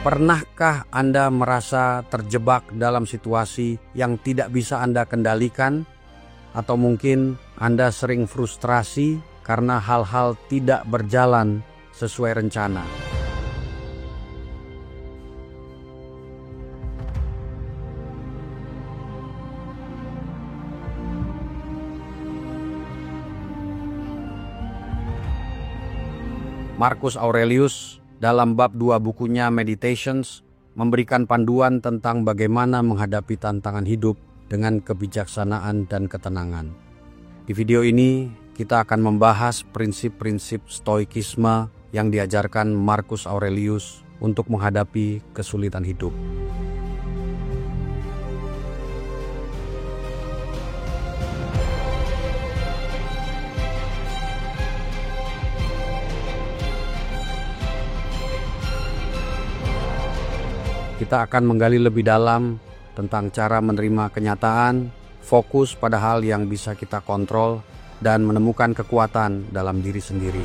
Pernahkah Anda merasa terjebak dalam situasi yang tidak bisa Anda kendalikan? Atau mungkin Anda sering frustrasi karena hal-hal tidak berjalan sesuai rencana? Marcus Aurelius dalam bab 2 bukunya Meditations memberikan panduan tentang bagaimana menghadapi tantangan hidup dengan kebijaksanaan dan ketenangan. Di video ini kita akan membahas prinsip-prinsip stoikisme yang diajarkan Marcus Aurelius untuk menghadapi kesulitan hidup. Kita akan menggali lebih dalam tentang cara menerima kenyataan, fokus pada hal yang bisa kita kontrol, dan menemukan kekuatan dalam diri sendiri.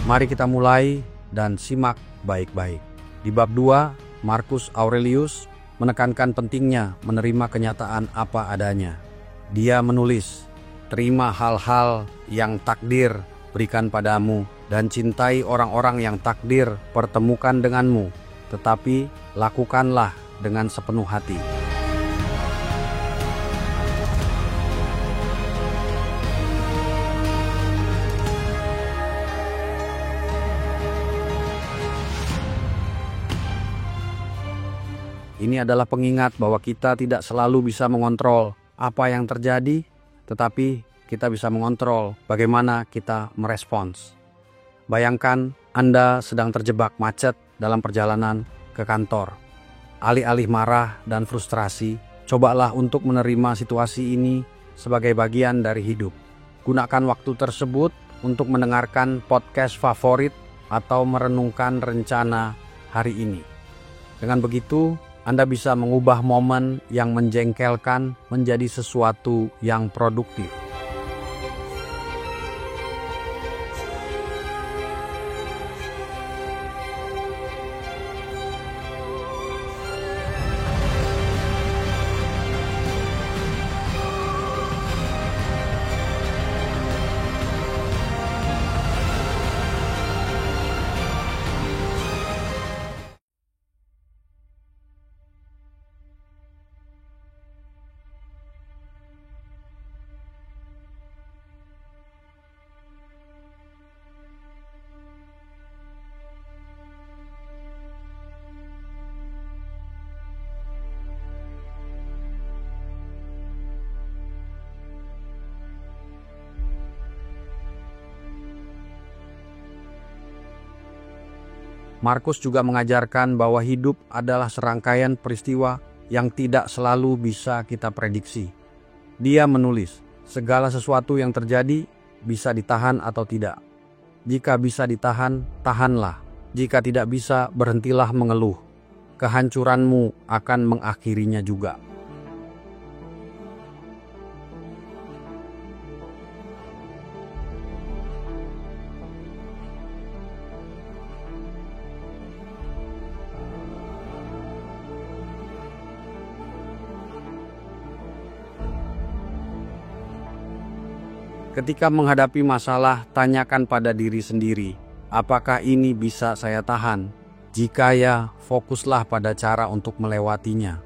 Mari kita mulai dan simak baik-baik. Di bab 2, Marcus Aurelius menekankan pentingnya menerima kenyataan apa adanya. Dia menulis, terima hal-hal yang takdir berikan padamu dan cintai orang-orang yang takdir pertemukan denganmu, tetapi lakukanlah dengan sepenuh hati. Ini adalah pengingat bahwa kita tidak selalu bisa mengontrol apa yang terjadi, tetapi kita bisa mengontrol bagaimana kita merespons. Bayangkan Anda sedang terjebak macet dalam perjalanan ke kantor. Alih-alih marah dan frustrasi, cobalah untuk menerima situasi ini sebagai bagian dari hidup. Gunakan waktu tersebut untuk mendengarkan podcast favorit atau merenungkan rencana hari ini. Dengan begitu, Anda bisa mengubah momen yang menjengkelkan menjadi sesuatu yang produktif. Marcus juga mengajarkan bahwa hidup adalah serangkaian peristiwa yang tidak selalu bisa kita prediksi. Dia menulis, segala sesuatu yang terjadi bisa ditahan atau tidak. Jika bisa ditahan, tahanlah. Jika tidak bisa, berhentilah mengeluh. Kehancuranmu akan mengakhirinya juga. Ketika menghadapi masalah, tanyakan pada diri sendiri, apakah ini bisa saya tahan? Jika ya, fokuslah pada cara untuk melewatinya.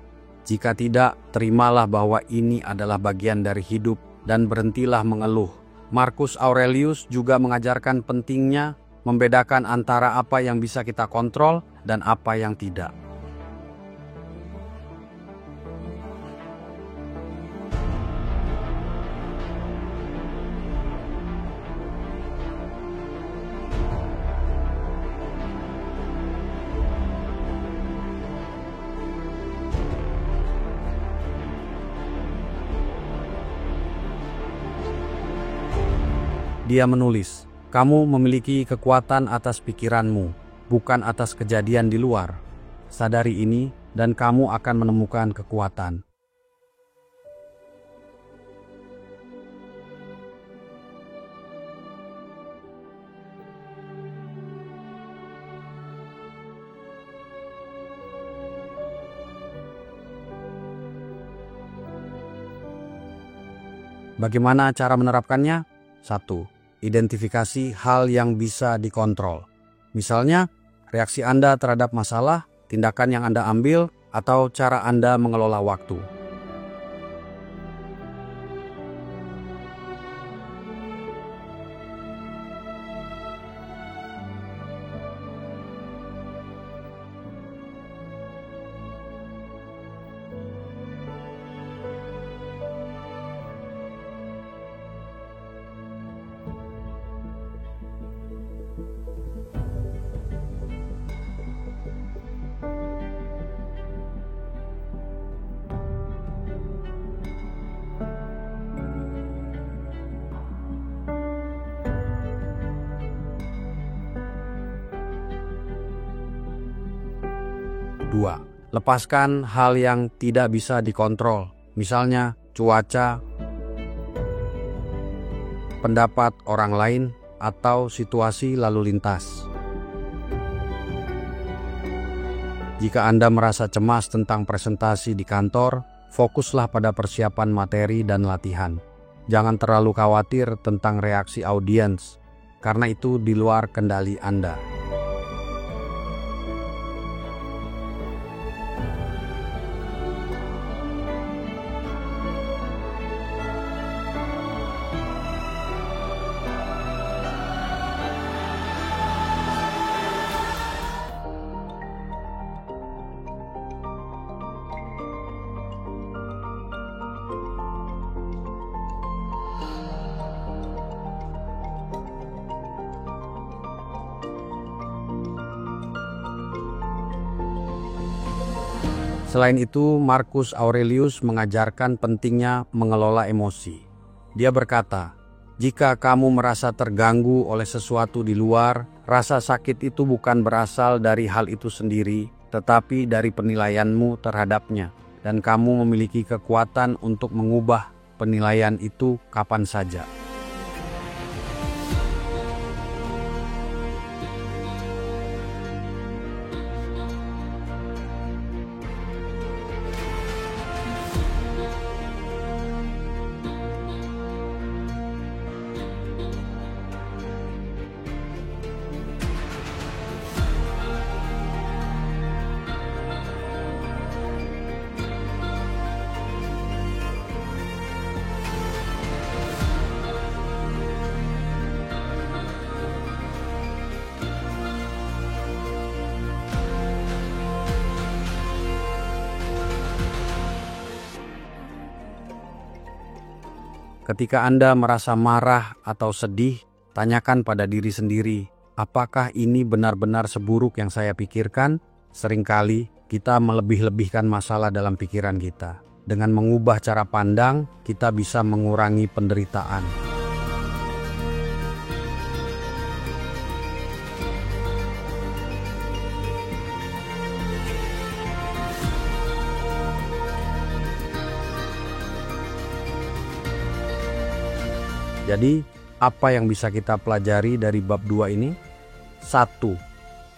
Jika tidak, terimalah bahwa ini adalah bagian dari hidup dan berhentilah mengeluh. Marcus Aurelius juga mengajarkan pentingnya membedakan antara apa yang bisa kita kontrol dan apa yang tidak. Dia menulis, kamu memiliki kekuatan atas pikiranmu, bukan atas kejadian di luar. Sadari ini dan kamu akan menemukan kekuatan. Bagaimana cara menerapkannya? 1. Identifikasi hal yang bisa dikontrol. Misalnya, reaksi Anda terhadap masalah, tindakan yang Anda ambil, atau cara Anda mengelola waktu. 2. Lepaskan hal yang tidak bisa dikontrol, misalnya cuaca, pendapat orang lain, atau situasi lalu lintas. Jika Anda merasa cemas tentang presentasi di kantor, fokuslah pada persiapan materi dan latihan. Jangan terlalu khawatir tentang reaksi audiens, karena itu di luar kendali Anda. Selain itu, Marcus Aurelius mengajarkan pentingnya mengelola emosi. Dia berkata, jika kamu merasa terganggu oleh sesuatu di luar, rasa sakit itu bukan berasal dari hal itu sendiri, tetapi dari penilaianmu terhadapnya. Dan kamu memiliki kekuatan untuk mengubah penilaian itu kapan saja. Ketika Anda merasa marah atau sedih, tanyakan pada diri sendiri, apakah ini benar-benar seburuk yang saya pikirkan? Seringkali kita melebih-lebihkan masalah dalam pikiran kita. Dengan mengubah cara pandang, kita bisa mengurangi penderitaan. Jadi, apa yang bisa kita pelajari dari bab 2 ini? 1.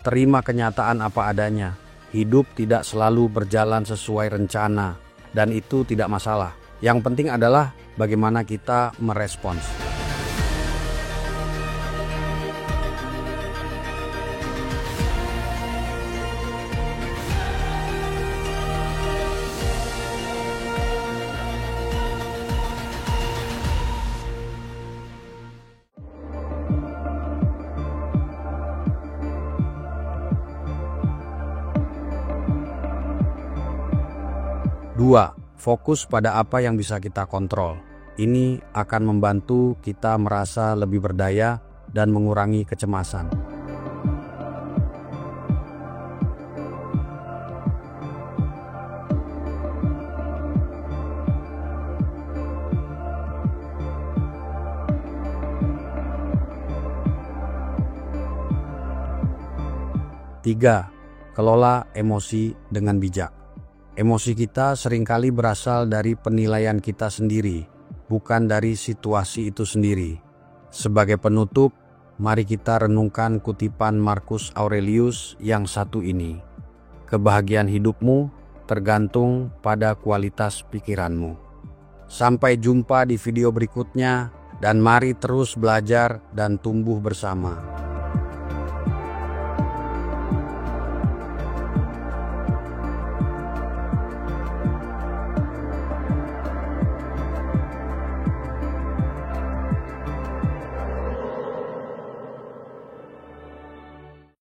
Terima kenyataan apa adanya. Hidup tidak selalu berjalan sesuai rencana, dan itu tidak masalah. Yang penting adalah bagaimana kita merespons. 2. Fokus pada apa yang bisa kita kontrol. Ini akan membantu kita merasa lebih berdaya dan mengurangi kecemasan. 3. Kelola emosi dengan bijak. Emosi kita seringkali berasal dari penilaian kita sendiri, bukan dari situasi itu sendiri. Sebagai penutup, mari kita renungkan kutipan Marcus Aurelius yang satu ini. Kebahagiaan hidupmu tergantung pada kualitas pikiranmu. Sampai jumpa di video berikutnya, dan mari terus belajar dan tumbuh bersama.